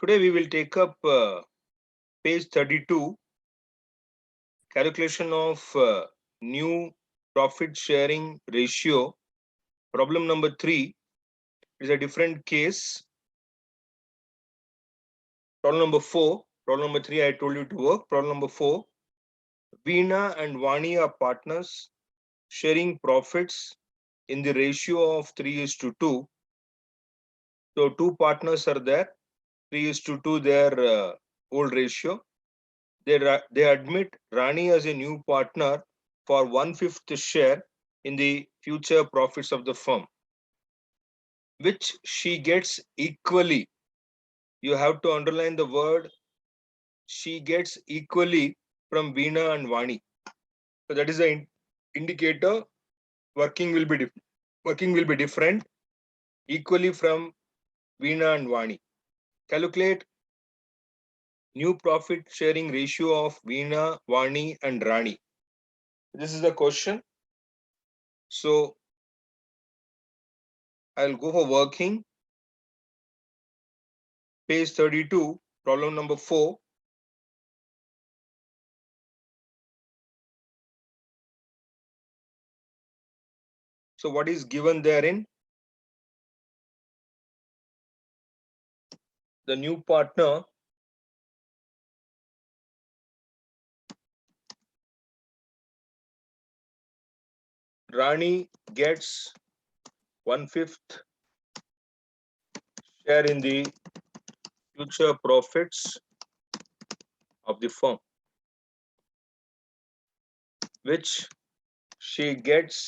Today we will take up page 32, calculation of new profit sharing ratio. Problem number 3 is a different case. Problem number 4, problem number 3 I told you to work. Problem number 4, Veena and Vani are partners sharing profits in the ratio of 3:2. So two partners are there, 3:2 their old ratio. They admit Rani as a new partner for 1/5 share in the future profits of the firm, which she gets equally. You have to underline the word she gets equally from Veena and Vani. So that is an indicator. Working will be different. Equally from Veena and Vani. Calculate new profit sharing ratio of Veena, Vani, and Rani. This is the question. So I'll go for working. Page 32, problem number 4. So what is given therein? The new partner Rani gets 1/5 share in the future profits of the firm, which she gets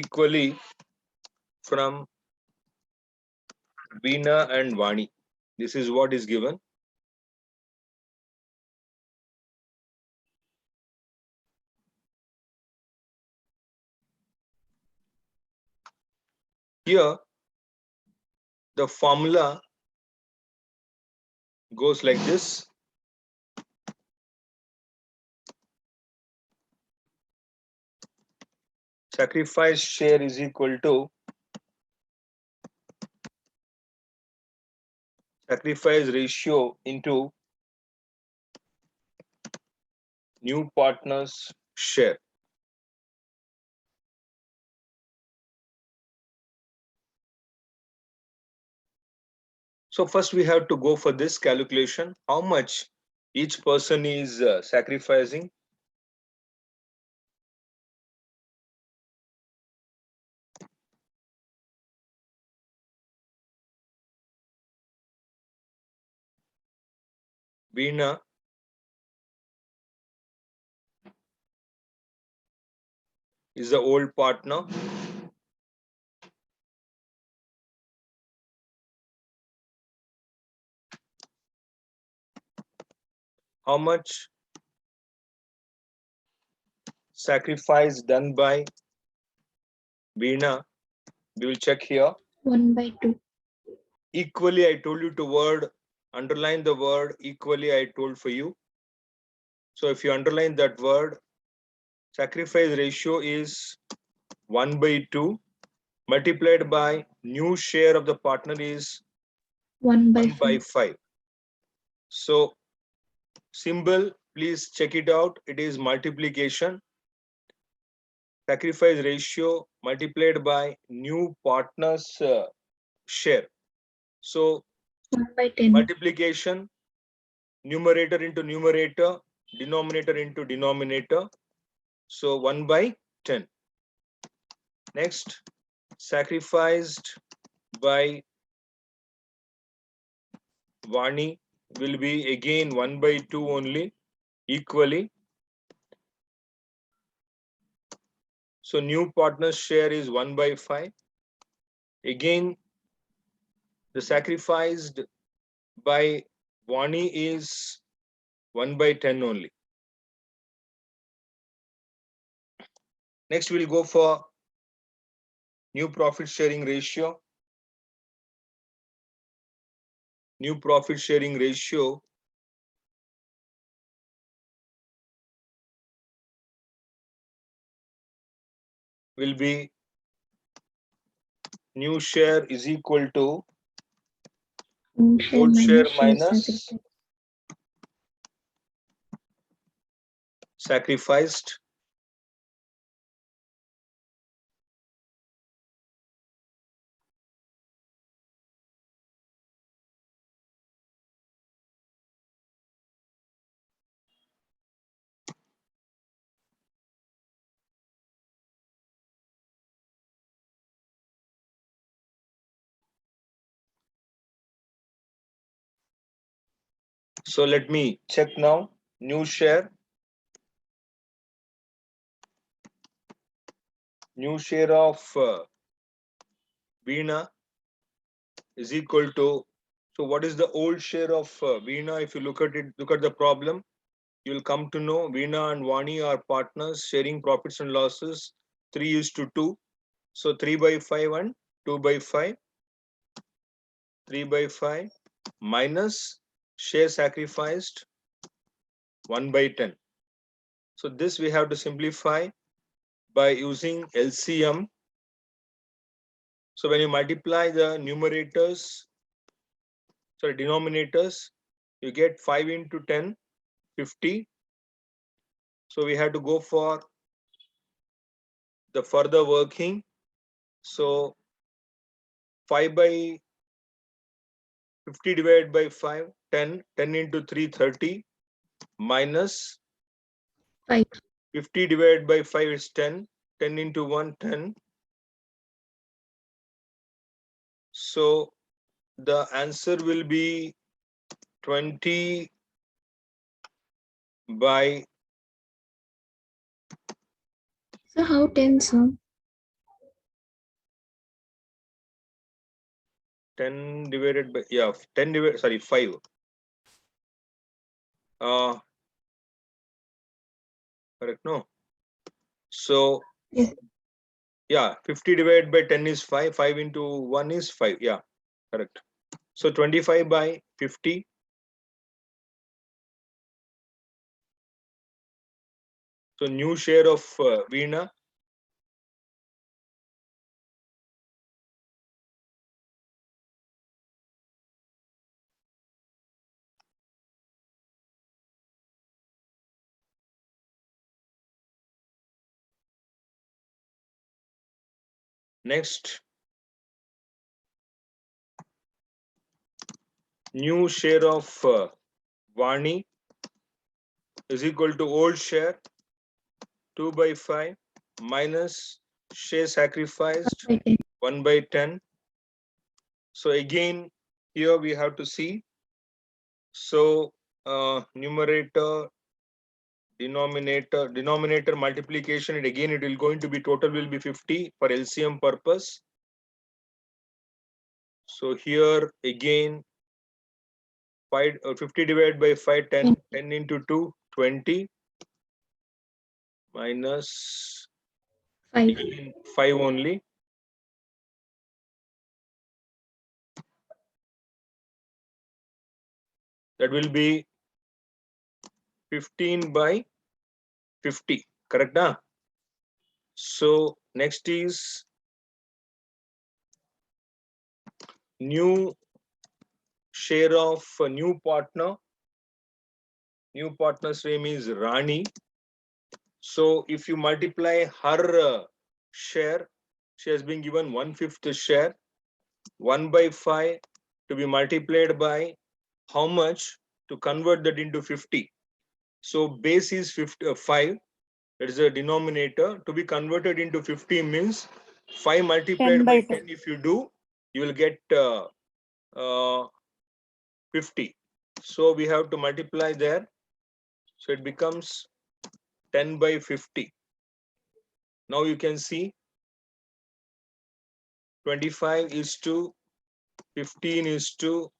equally from Veena and Vani. This is what is given. Here, the formula goes like this. Sacrifice share is equal to sacrifice ratio into new partner's share. So first we have to go for this calculation, how much each person is sacrificing. Veena is the old partner. How much sacrifice done by Veena? We will check here. 1/2. Equally, I told you to underline the word equally, I told for you. So if you underline that word, sacrifice ratio is 1/2 multiplied by new share of the partner is 1/5. So symbol, please check it out. It is multiplication. Sacrifice ratio multiplied by new partner's share. So 1/10. multiplication, numerator into numerator, denominator into denominator. So 1/10. Next, sacrificed by Vani will be again 1/2 only, equally. So new partner's share is 1/5. Again, the sacrificed by Vani is 1/10 only. Next, we'll go for new profit sharing ratio. New profit sharing ratio will be new share is equal to Old share minus sacrificed. So let me check now. New share of Veena is equal to, so what is the old share of Veena? If you look at it, look at the problem, you will come to know Veena and Vani are partners sharing profits and losses 3:2. So 3/5 and 2/5. 3/5 minus share sacrificed 1/10. So this we have to simplify by using LCM. So when you multiply the denominators, you get 5 into 10, 50. So we have to go for the further working. So 5 by 50 divided by 5, 10, 10 into 3, 30, minus 5. 50 divided by 5 is 10, 10 into 1, 10. So the answer will be 20 by, So how 10, sir? 10 divided by, yeah, 10 divided, sorry, 5. Correct, no? So, Yes. yeah, 50 divided by 10 is 5, 5 into 1 is 5, yeah, correct. So 25 by 50. So new share of Veena. Next, new share of Vani is equal to old share 2/5 minus share sacrificed 1/10. So again, here we have to see. So numerator, denominator multiplication, and again it will going to be total will be 50 for LCM purpose. So here again 50 divided by 5, 10, 10 into 2, 20, minus 5. 5 only. That will be 15 by 50, correct? Huh? So next is new share of a new partner. New partner's name is Rani. So if you multiply her share, she has been given 1/5 share, 1/5 to be multiplied by how much to convert that into 50. So base is 5, that is a denominator. To be converted into 50 means 5 multiplied by 10. If you do, you will get 50. So we have to multiply there. So it becomes 10 by 50. Now you can see 25 is to 15 is to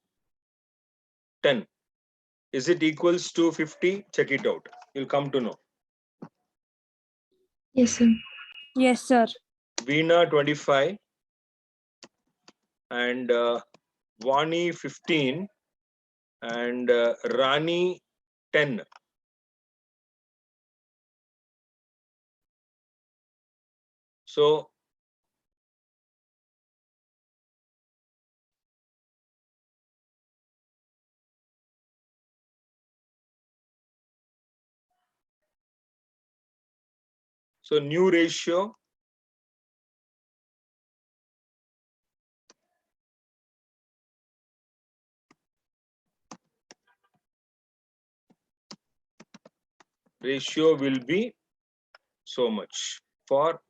10. Is it equals to 50? Check it out. You'll come to know. Yes, sir. Yes, sir. Veena 25 and Vani 15 and Rani 10. So So new ratio will be so much for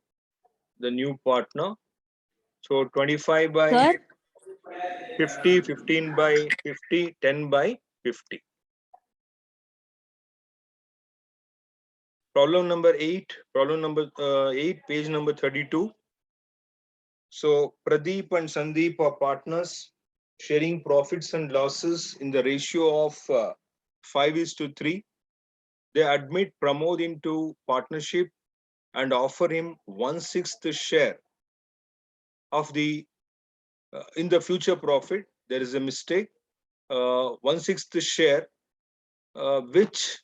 the new partner. So 25 by Sir, 50, 15 by 50, 10 by 50. Problem number 8, page number 32. So Pradeep and Sandeep are partners sharing profits and losses in the ratio of 5:3. They admit Pramod into partnership and offer him 1/6 share of the in the future profit. There is a mistake. 1/6 share which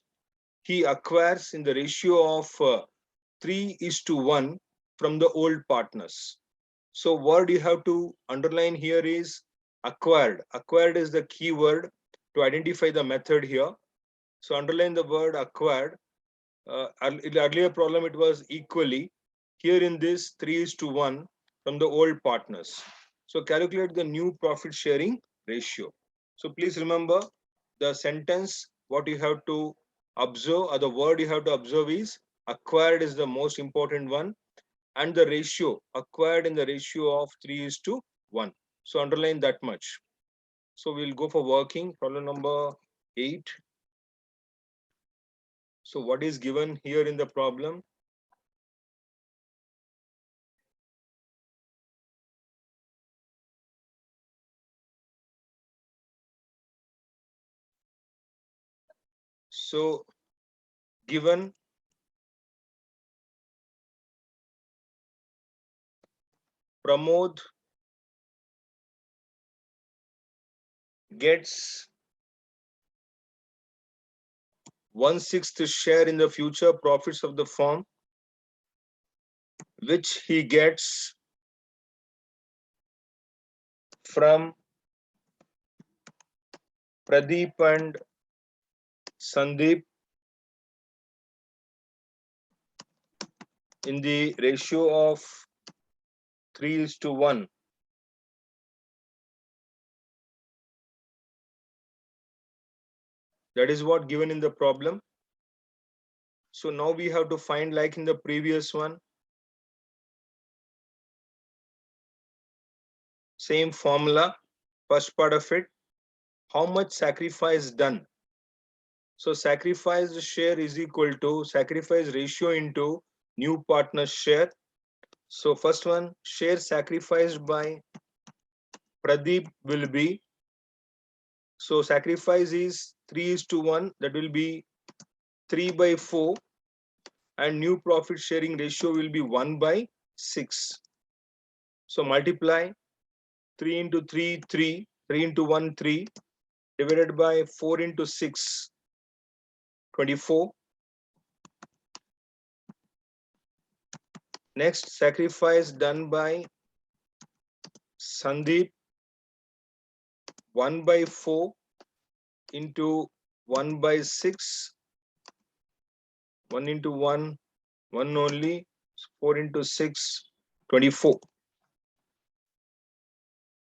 he acquires in the ratio of 3:1 from the old partners. So word you have to underline here is acquired. Acquired is the key word to identify the method here. So underline the word acquired. In the earlier problem it was equally. Here in this 3:1 from the old partners. So calculate the new profit sharing ratio. So please remember the sentence what you have to observe or the word you have to observe is acquired is the most important one, and the ratio acquired in the ratio of 3:1. So underline that much. So we'll go for working problem number 8. So what is given here in the problem? So given Pramod gets 1/6 share in the future profits of the firm, which he gets from Pradeep and Sandeep in the ratio of 3:1. That is what given in the problem. So now we have to find, like in the previous one, same formula, first part of it, how much sacrifice done. So sacrifice share is equal to sacrifice ratio into new partner share. So first one, share sacrificed by Pradeep will be, so sacrifice is 3:1, that will be 3/4, and new profit sharing ratio will be 1/6. So multiply 3 into 3, 3, 3 into 1, 3, divided by 4 into 6, 24. Next, sacrifice done by Sandeep, 1/4 into 1/6, 1 into 1, 1 only, 4 into 6, 24.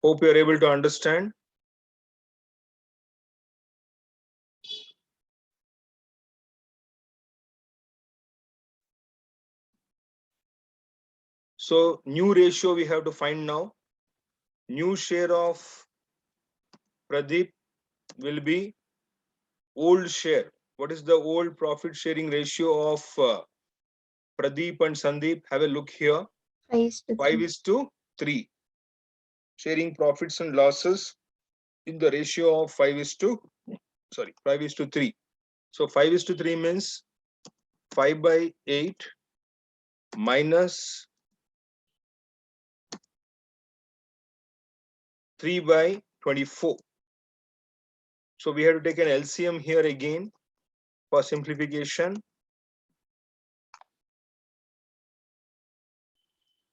Hope you are able to understand. So new ratio we have to find now. New share of Pradeep will be old share. What is the old profit sharing ratio of Pradeep and Sandeep? Have a look here. 5:3. Sharing profits and losses in the ratio of 5:3. So 5:3 means 5/8 minus 3/24. So we have to take an LCM here again for simplification.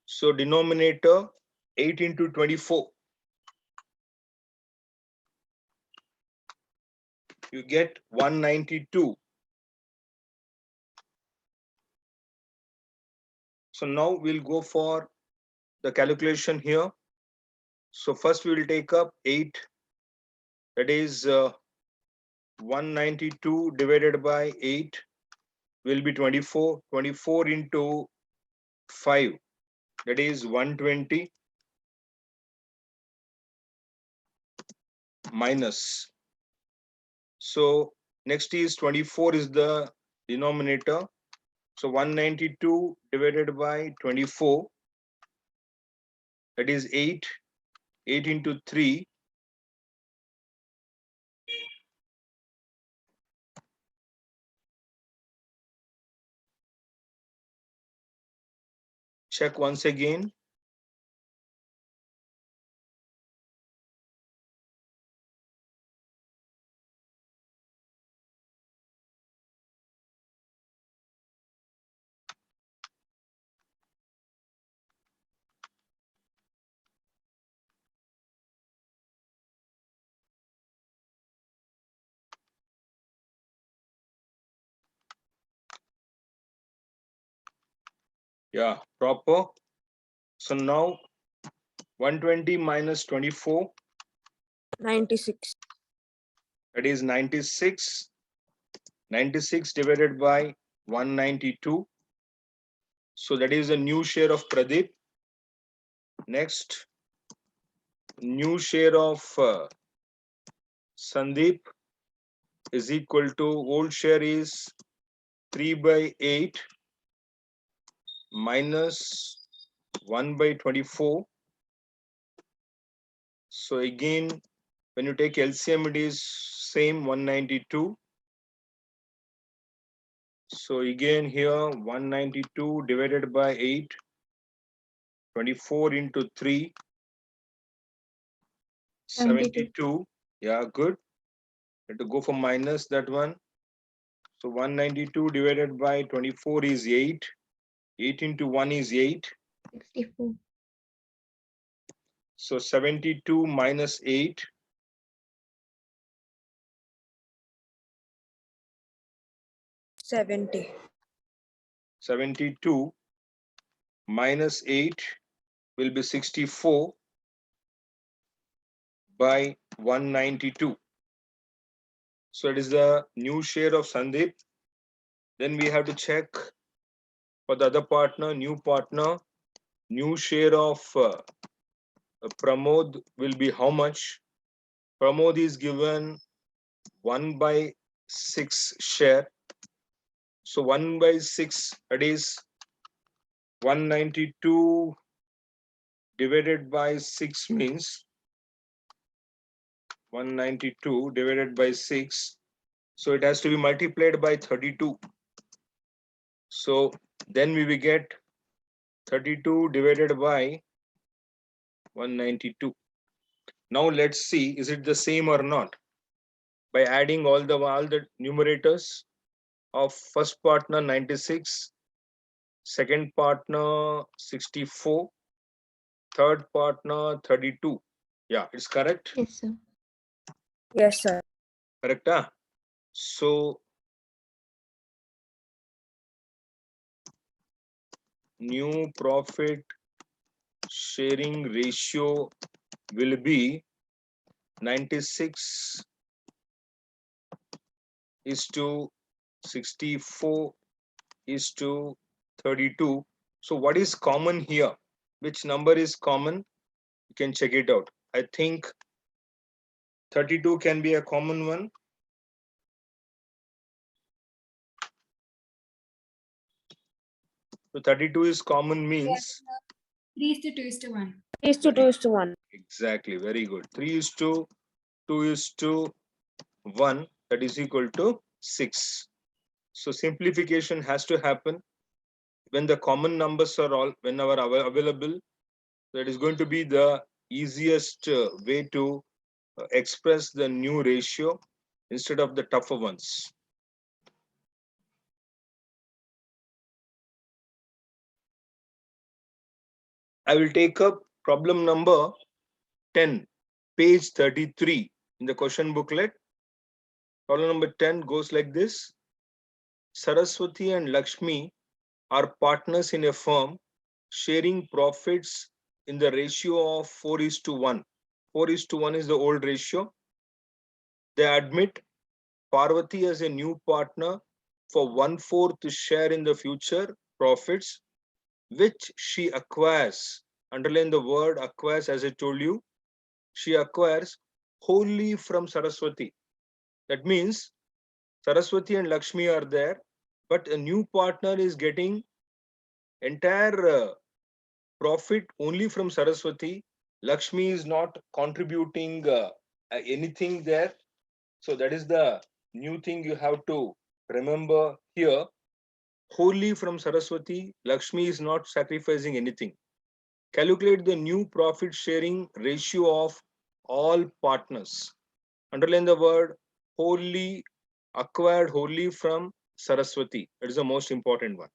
So denominator 8 into 24. You get 192. So now we'll go for the calculation here. So first we will take up 8, that is 192 divided by 8 will be 24. 24 into 5, that is 120, minus. So next is 24 is the denominator. So 192 divided by 24, that is 8. 8 into 3, check once again. Yeah, proper. So now 120 minus 24, 96. that is 96. 96 divided by 192. So that is a new share of Pradeep. Next, new share of Sandeep is equal to, old share is 3 by 8 minus 1 by 24. So again, when you take LCM, it is same 192. So again here 192 divided by 8, 24 into 3, 72. Yeah, good. Have to go for minus that one. So 192 divided by 24 is 8. 8 into 1 is 8. 64. So 72 minus 8. 70. 72 minus 8 will be 64 by 192. So it is the new share of Sandeep. Then we have to check for the other partner, new partner, new share of Pramod will be how much? Pramod is given 1 by 6 share. So 1 by 6, that is 192 divided by 6 means 192 divided by 6. So it has to be multiplied by 32. So then we will get 32 divided by 192. Now let's see, is it the same or not? By adding all the numerators of first partner 96, second partner 64, third partner 32. Yeah, it's correct. Yes, sir. Yes, sir. Correct. Huh? So new profit sharing ratio will be 96 is to 64 is to 32. So what is common here? Which number is common? You can check it out. I think 32 can be a common one. So 32 is common means 3:2:1. 3:2:1. exactly, very good. 3 is to 2 is to 1, that is equal to 6. So simplification has to happen when the common numbers are all whenever available. That is going to be the easiest way to express the new ratio instead of the tougher ones. I will take up problem number 10, page 33 in the question booklet. Problem number 10 goes like this. Saraswati and Lakshmi are partners in a firm sharing profits in the ratio of 4:1. 4:1 is the old ratio. They admit Parvati as a new partner for 1/4 share in the future profits, which she acquires. Underline the word acquires, as I told you. She acquires wholly from Saraswati. That means Saraswati and Lakshmi are there, but a new partner is getting entire profit only from Saraswati. Lakshmi is not contributing anything there. So that is the new thing you have to remember here. Wholly from Saraswati, Lakshmi is not sacrificing anything. Calculate the new profit sharing ratio of all partners. Underline the word wholly, acquired wholly from Saraswati. That is the most important one.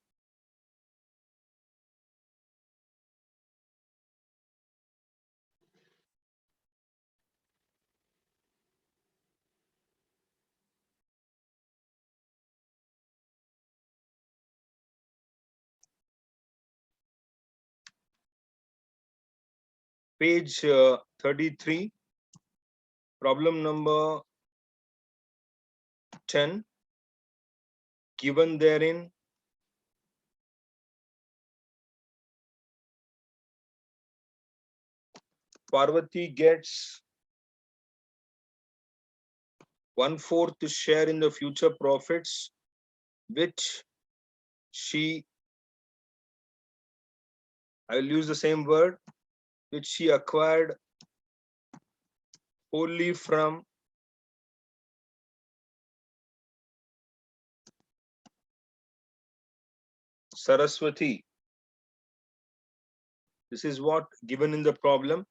Page 33, problem number 10. Given therein, Parvati gets 1/4 share in the future profits, which I will use the same word, which she acquired wholly from Saraswati. This is what given in the problem.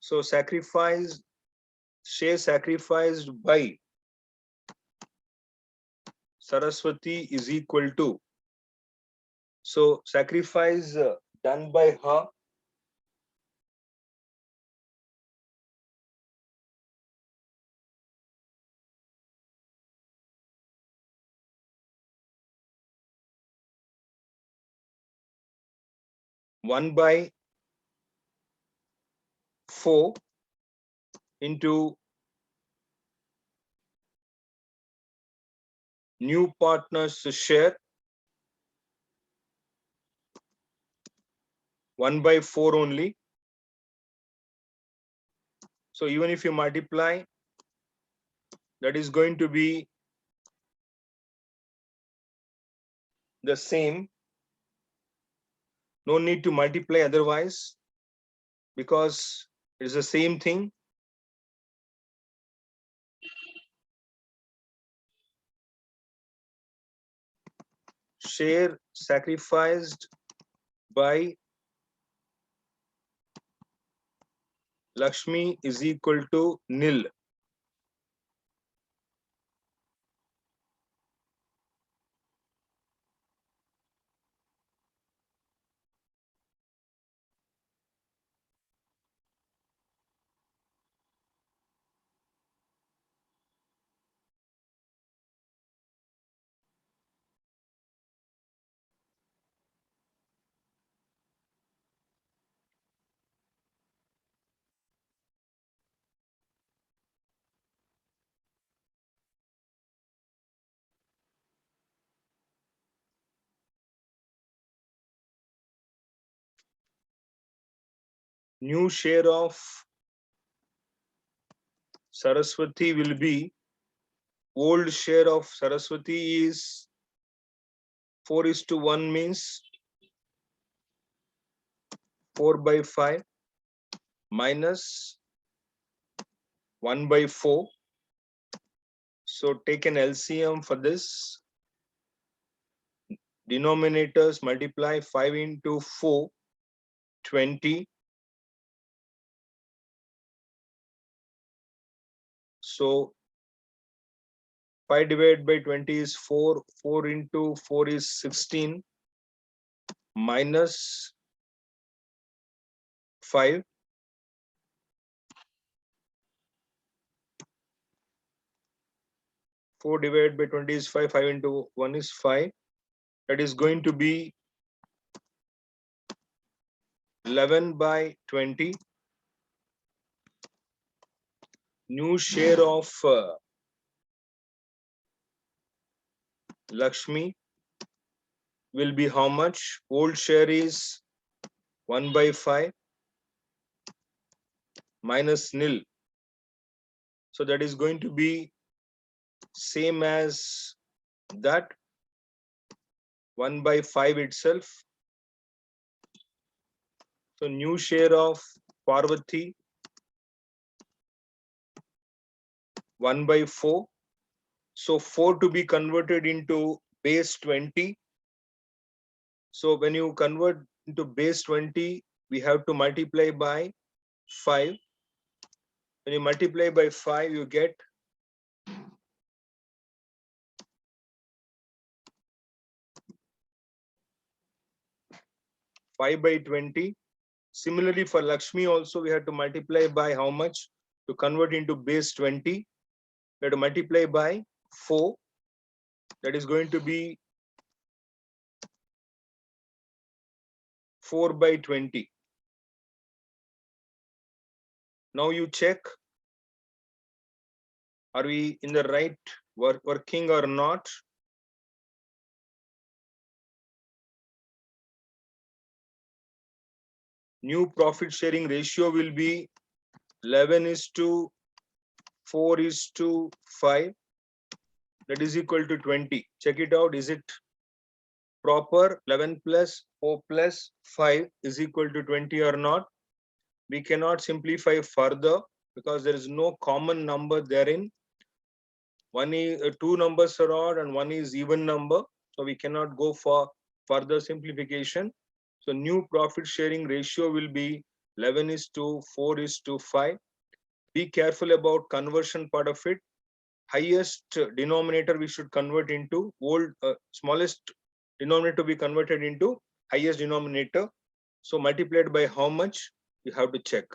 So share sacrificed by Saraswati is equal to, so sacrifice done by her, one by 4 into new partners share 1 by 4 only. So even if you multiply, that is going to be the same. No need to multiply otherwise, because it is the same thing. Share sacrificed by Lakshmi is equal to nil. New share of Saraswati will be, old share of Saraswati is 4:1, means 4 by 5 minus 1 by 4. So take an LCM for this. Denominators multiply 5 into 4, 20. So 5 divided by 20 is 4. 4 into 4 is 16 minus 5. 4 divided by 20 is 5. 5 into 1 is 5. That is going to be 11 by 20. New share of Lakshmi will be how much? Old share is 1 by 5 minus nil. So that is going to be same as that 1 by 5 itself. So new share of Parvati 1 by 4. So 4 to be converted into base 20. So when you convert into base 20, we have to multiply by 5. When you multiply by 5, you get 5 by 20. Similarly, for Lakshmi also, we have to multiply by how much to convert into base 20. We have to multiply by 4. That is going to be 4 by 20. Now you check, are we in the right working or not? New profit sharing ratio will be 11:4:5. That is equal to 20. Check it out. Is it proper? 11 plus 4 plus 5 is equal to 20 or not? We cannot simplify further because there is no common number therein. One is two numbers are odd and one is even number. So we cannot go for further simplification. So new profit sharing ratio will be 11:4:5. Be careful about conversion part of it. Highest denominator we should convert into smallest denominator be converted into highest denominator. So multiplied by how much you have to check.